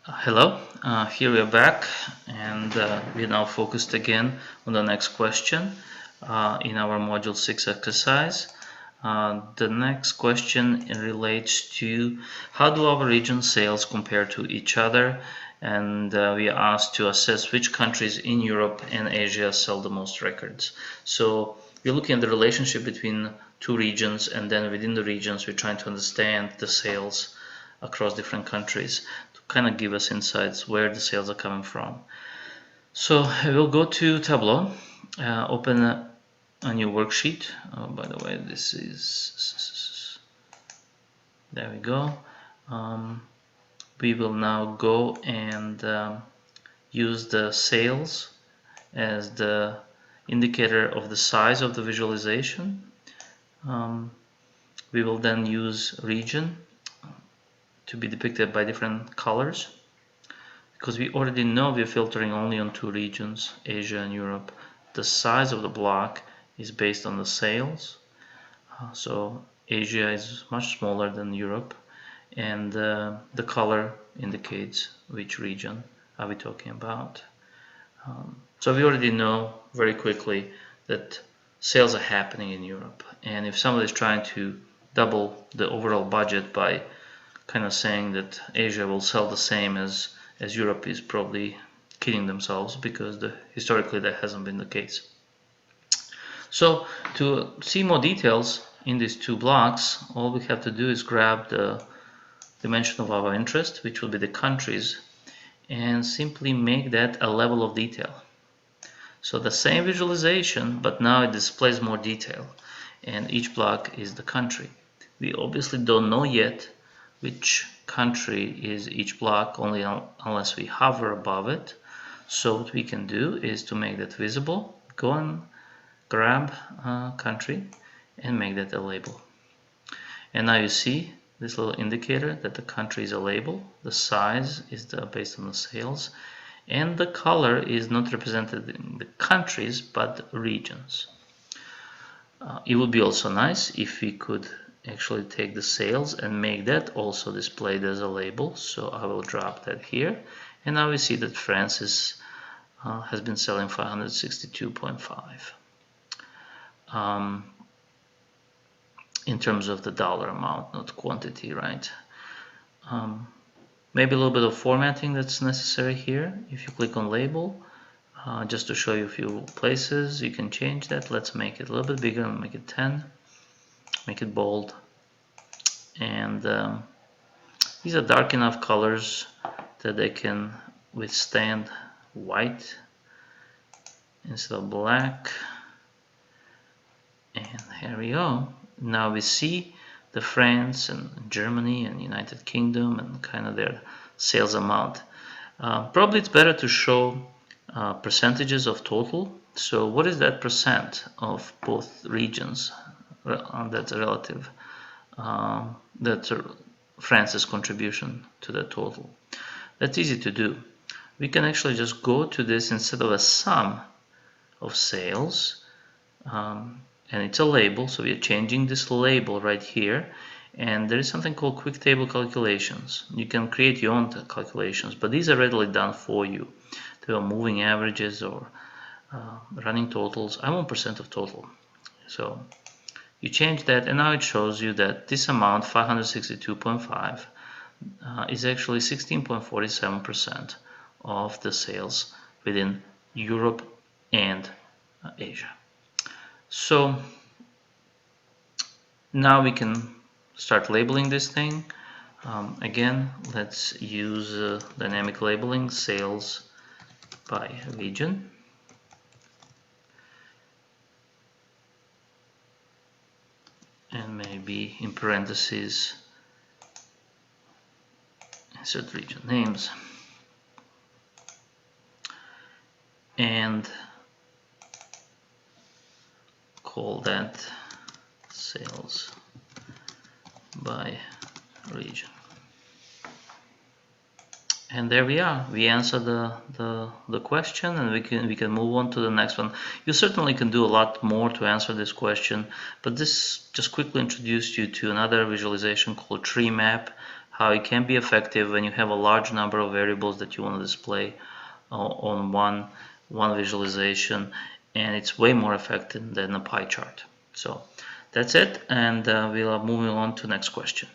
Hello, here we are back, and we are now focused again on the next question in our Module 6 exercise. The next question relates to how do our region sales compare to each other, and we are asked to assess which countries in Europe and Asia sell the most records. So we're looking at the relationship between two regions, and then within the regions we're trying to understand the sales across different countries to kind of give us insights where the sales are coming from. So we'll go to Tableau, open a new worksheet. By the way, this is, there we go. We will now go and use the sales as the indicator of the size of the visualization. We will then use region to be depicted by different colors, because we already know we're filtering only on two regions, Asia and Europe. The size of the block is based on the sales, so Asia is much smaller than Europe, and the color indicates which region are we talking about. So we already know very quickly that sales are happening in Europe, and if somebody's trying to double the overall budget by kind of saying that Asia will sell the same as Europe, is probably kidding themselves, because historically that hasn't been the case. So to see more details in these two blocks, all we have to do is grab the dimension of our interest, which will be the countries, and simply make that a level of detail. So the same visualization, but now it displays more detail, and each block is the country. We obviously don't know yet which country is each block, only unless we hover above it. So what we can do is to make that visible, go and grab country and make that a label. And now you see this little indicator that the country is a label, the size is based on the sales, and the color is not represented in the countries but regions. It would be also nice if we could actually take the sales and make that also displayed as a label. So I will drop that here, and now we see that France has been selling 562.5 in terms of the dollar amount, not quantity, right? Maybe a little bit of formatting that's necessary here. If you click on label, just to show you a few places, you can change that. Let's make it a little bit bigger and make it 10. Make it bold, and these are dark enough colors that they can withstand white instead of black. And here we go. Now we see the France and Germany and United Kingdom and kind of their sales amount. Probably it's better to show percentages of total. So what is that percent of both regions? That's relative. That's France's contribution to the total. That's easy to do. We can actually just go to this instead of a sum of sales, and it's a label, so we are changing this label right here, and there is something called quick table calculations. You can create your own calculations, but these are readily done for you. They are moving averages or running totals. I want percent of total, so you change that, and now it shows you that this amount, 562.5, is actually 16.47% of the sales within Europe and Asia. So now we can start labeling this thing. Again, let's use dynamic labeling, sales by region. And maybe in parentheses insert region names, and call that sales by region. And there we are. We answered the question, and we can move on to the next one. You certainly can do a lot more to answer this question, but this just quickly introduced you to another visualization called tree map, how it can be effective when you have a large number of variables that you want to display on one visualization, and it's way more effective than a pie chart. So that's it, and we'll move on to the next question.